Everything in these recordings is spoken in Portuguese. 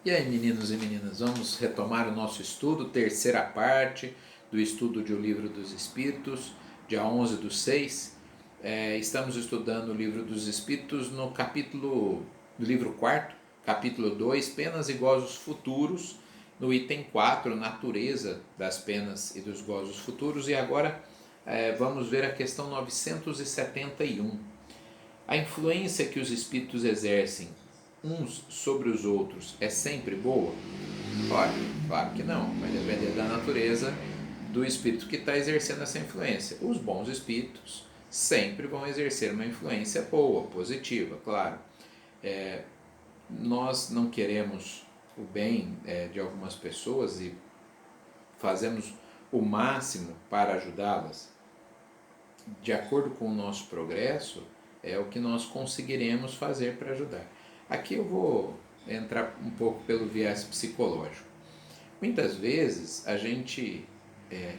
E aí, meninos e meninas, vamos retomar o nosso estudo, terceira parte do estudo de O Livro dos Espíritos, dia 11/6. Estamos estudando o Livro dos Espíritos no do livro 4, capítulo 2, Penas e Gozos Futuros, no item 4, Natureza das Penas e dos Gozos Futuros. E agora vamos ver a questão 971. A influência que os espíritos exercem uns sobre os outros é sempre boa? Olha, claro que não, vai depender da natureza do espírito que está exercendo essa influência. Os bons espíritos sempre vão exercer uma influência boa, positiva, claro. Nós não queremos o bem de algumas pessoas e fazemos o máximo para ajudá-las. De acordo com o nosso progresso, é o que nós conseguiremos fazer para ajudar. Aqui eu vou entrar um pouco pelo viés psicológico. Muitas vezes a gente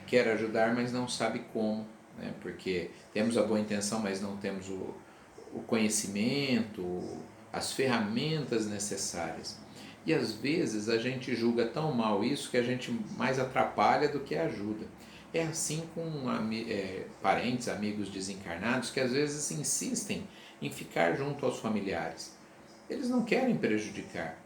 quer ajudar, mas não sabe como, né? Porque temos a boa intenção, mas não temos o conhecimento, as ferramentas necessárias. E às vezes a gente julga tão mal isso que a gente mais atrapalha do que ajuda. É assim com parentes, amigos desencarnados que às vezes insistem em ficar junto aos familiares. Eles não querem prejudicar.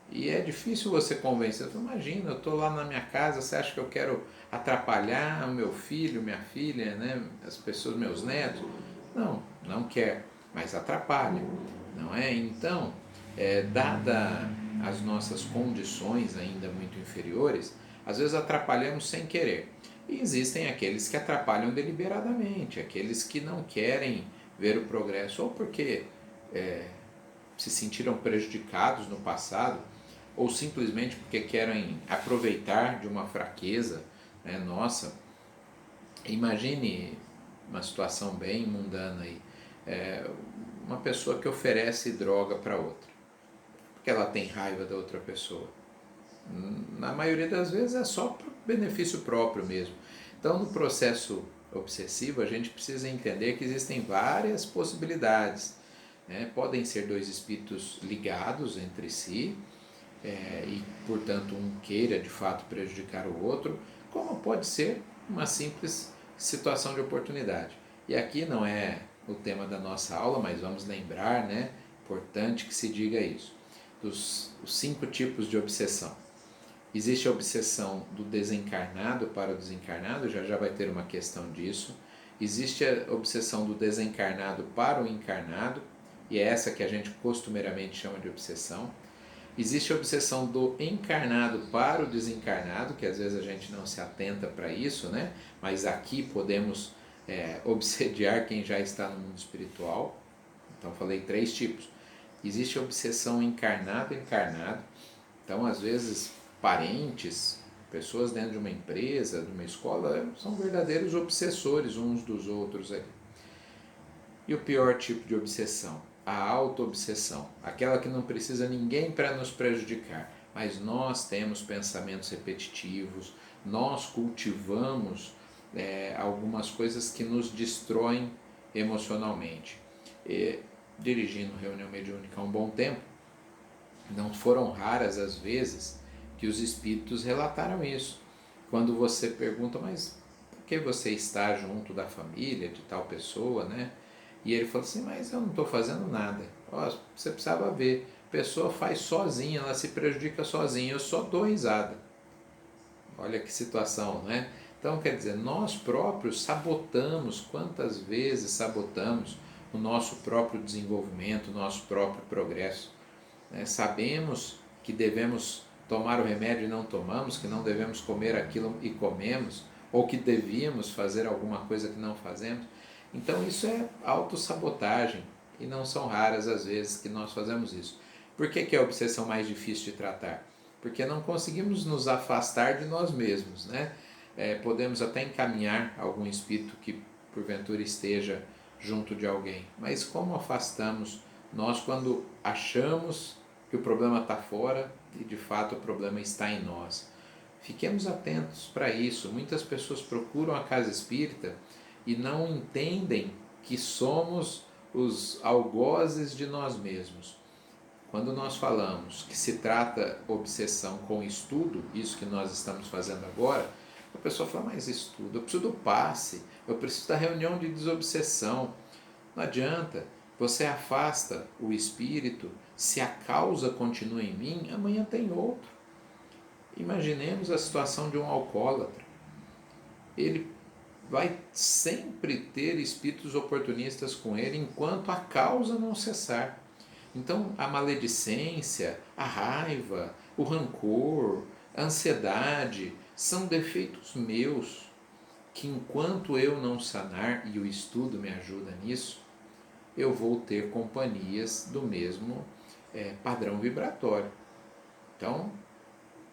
E é difícil você convencer. Imagina, eu estou lá na minha casa, você acha que eu quero atrapalhar o meu filho, minha filha, né? As pessoas, meus netos? Não, não quer, mas atrapalha, não é? Então, dada as nossas condições ainda muito inferiores, às vezes atrapalhamos sem querer. E existem aqueles que atrapalham deliberadamente, aqueles que não querem ver o progresso, ou porque se sentiram prejudicados no passado, ou simplesmente porque querem aproveitar de uma fraqueza, né, nossa. Imagine uma situação bem mundana aí, uma pessoa que oferece droga para outra, porque ela tem raiva da outra pessoa. Na maioria das vezes é só para benefício próprio mesmo. Então, no processo obsessivo, a gente precisa entender que existem várias possibilidades. Podem ser dois espíritos ligados entre si, e, portanto, um queira de fato prejudicar o outro, como pode ser uma simples situação de oportunidade. E aqui não é o tema da nossa aula, mas vamos lembrar, né? Importante que se diga isso. Os 5 tipos de obsessão. Existe a obsessão do desencarnado para o desencarnado, já vai ter uma questão disso. Existe a obsessão do desencarnado para o encarnado, e é essa que a gente costumeiramente chama de obsessão. Existe a obsessão do encarnado para o desencarnado, que às vezes a gente não se atenta para isso, né? Mas aqui podemos obsediar quem já está no mundo espiritual. Então falei 3 tipos. Existe a obsessão encarnado-encarnado. Então às vezes parentes, pessoas dentro de uma empresa, de uma escola, são verdadeiros obsessores uns dos outros ali. E o pior tipo de obsessão? A auto-obsessão, aquela que não precisa ninguém para nos prejudicar, mas nós temos pensamentos repetitivos, nós cultivamos algumas coisas que nos destroem emocionalmente. Dirigindo reunião mediúnica há um bom tempo, não foram raras as vezes que os espíritos relataram isso. Quando você pergunta, mas por que você está junto da família de tal pessoa, né? E ele falou assim, mas eu não estou fazendo nada. Você precisava ver, a pessoa faz sozinha, ela se prejudica sozinha, eu só dou risada. Olha que situação, né? Então, quer dizer, nós próprios sabotamos, quantas vezes sabotamos o nosso próprio desenvolvimento, o nosso próprio progresso. Sabemos que devemos tomar o remédio e não tomamos, que não devemos comer aquilo e comemos, ou que devíamos fazer alguma coisa que não fazemos. Então isso é autossabotagem, e não são raras as vezes que nós fazemos isso. Por que é a obsessão mais difícil de tratar? Porque não conseguimos nos afastar de nós mesmos, né? Podemos até encaminhar algum espírito que porventura esteja junto de alguém, mas como afastamos nós quando achamos que o problema está fora e de fato o problema está em nós? Fiquemos atentos para isso. Muitas pessoas procuram a casa espírita e não entendem que somos os algozes de nós mesmos. Quando nós falamos que se trata obsessão com estudo, isso que nós estamos fazendo agora, a pessoa fala, mas estudo, eu preciso do passe, eu preciso da reunião de desobsessão. Não adianta, você afasta o espírito, se a causa continua em mim, amanhã tem outro. Imaginemos a situação de um alcoólatra. Ele vai sempre ter espíritos oportunistas com ele enquanto a causa não cessar. Então, a maledicência, a raiva, o rancor, a ansiedade são defeitos meus que, enquanto eu não sanar, e o estudo me ajuda nisso, eu vou ter companhias do mesmo padrão vibratório. Então,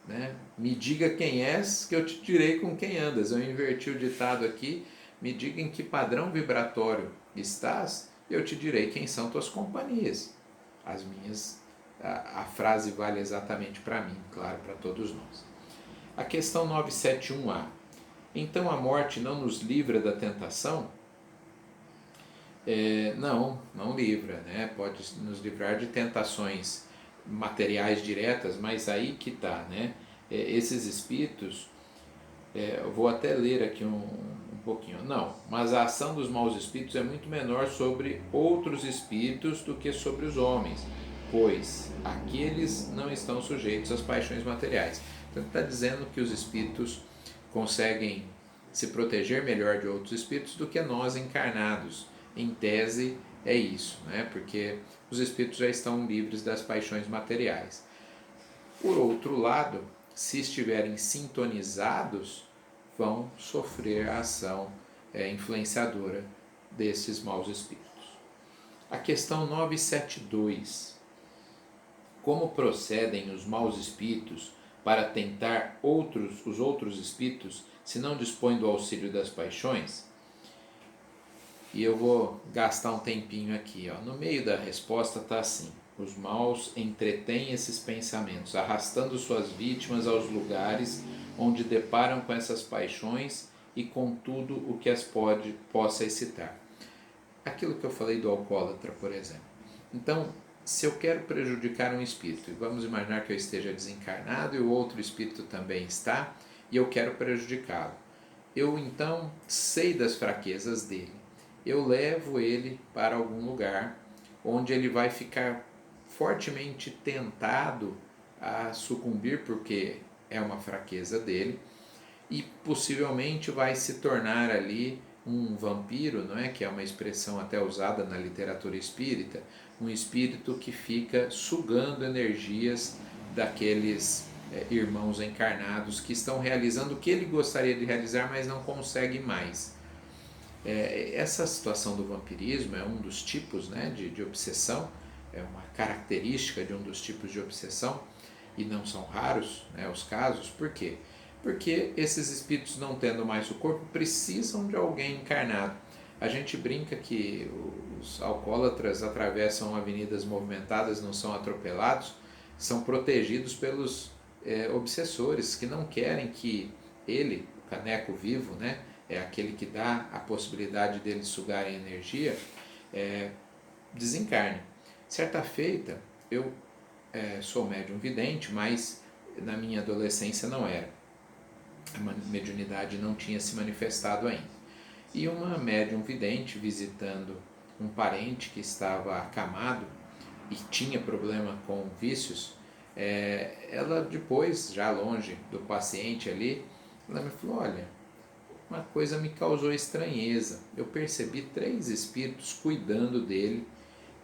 né, me diga quem és, que eu te direi com quem andas. Eu inverti o ditado aqui, me diga em que padrão vibratório estás, e eu te direi quem são tuas companhias. As minhas, a frase vale exatamente para mim, claro, para todos nós. A questão 971A. Então a morte não nos livra da tentação? Não livra, né? Pode nos livrar de tentações materiais diretas, mas aí que está, né? Esses espíritos, eu vou até ler aqui um pouquinho. Não, mas a ação dos maus espíritos é muito menor sobre outros espíritos do que sobre os homens, pois aqueles não estão sujeitos às paixões materiais. Então está dizendo que os espíritos conseguem se proteger melhor de outros espíritos do que nós encarnados. Em tese é isso, né? Porque os espíritos já estão livres das paixões materiais. Por outro lado, se estiverem sintonizados, vão sofrer a ação influenciadora desses maus espíritos. A questão 972. Como procedem os maus espíritos para tentar os outros espíritos se não dispõem do auxílio das paixões? E eu vou gastar um tempinho aqui. No meio da resposta está assim: os maus entretêm esses pensamentos, arrastando suas vítimas aos lugares onde deparam com essas paixões e com tudo o que as possa excitar. Aquilo que eu falei do alcoólatra, por exemplo. Então, se eu quero prejudicar um espírito, e vamos imaginar que eu esteja desencarnado e o outro espírito também está, e eu quero prejudicá-lo, eu então sei das fraquezas dele, eu levo ele para algum lugar onde ele vai ficar fortemente tentado a sucumbir, porque é uma fraqueza dele, e possivelmente vai se tornar ali um vampiro, não é? Que é uma expressão até usada na literatura espírita, um espírito que fica sugando energias daqueles irmãos encarnados que estão realizando o que ele gostaria de realizar, mas não consegue mais. Essa situação do vampirismo é um dos tipos, né, de obsessão, é uma característica de um dos tipos de obsessão, e não são raros, né, os casos. Por quê? Porque esses espíritos, não tendo mais o corpo, precisam de alguém encarnado. A gente brinca que os alcoólatras atravessam avenidas movimentadas, não são atropelados, são protegidos pelos obsessores, que não querem que ele, o caneco vivo, né, é aquele que dá a possibilidade deles sugarem energia, desencarne. Certa feita, eu sou médium vidente, mas na minha adolescência não era. A mediunidade não tinha se manifestado ainda. E uma médium vidente, visitando um parente que estava acamado e tinha problema com vícios, ela depois, já longe do paciente ali, ela me falou: olha, uma coisa me causou estranheza. Eu percebi 3 espíritos cuidando dele,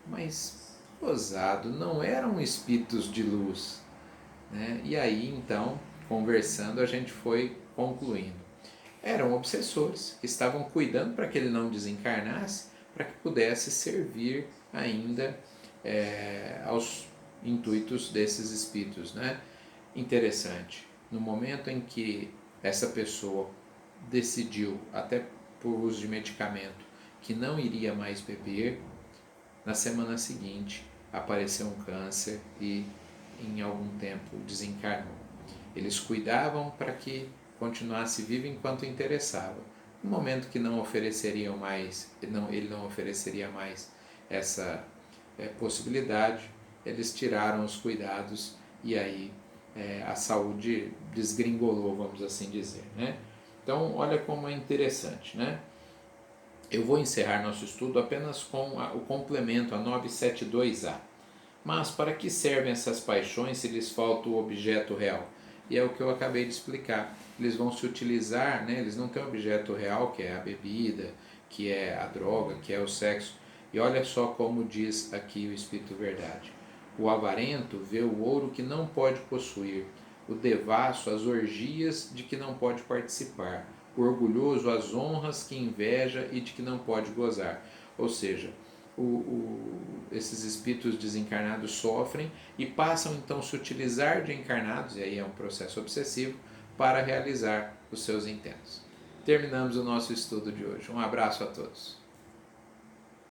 mas, gozado, não eram espíritos de luz, né? E aí, então, conversando, a gente foi concluindo. Eram obsessores que estavam cuidando para que ele não desencarnasse, para que pudesse servir ainda aos intuitos desses espíritos, né? Interessante. No momento em que essa pessoa decidiu, até por uso de medicamento, que não iria mais beber, na semana seguinte apareceu um câncer e em algum tempo desencarnou. Eles cuidavam para que continuasse vivo enquanto interessava. No momento que não ofereceriam mais, ele não ofereceria mais essa possibilidade, eles tiraram os cuidados e aí a saúde desgringolou, vamos assim dizer, né? Então, olha como é interessante, né? Eu vou encerrar nosso estudo apenas com o complemento, a 972A. Mas para que servem essas paixões se lhes falta o objeto real? E é o que eu acabei de explicar. Eles vão se utilizar, né? Eles não têm um objeto real, que é a bebida, que é a droga, que é o sexo. E olha só como diz aqui o Espírito Verdade. O avarento vê o ouro que não pode possuir, o devasso as orgias de que não pode participar, o orgulhoso as honras que inveja e de que não pode gozar. Ou seja, esses espíritos desencarnados sofrem e passam então a se utilizar de encarnados, e aí é um processo obsessivo, para realizar os seus intentos. Terminamos o nosso estudo de hoje. Um abraço a todos.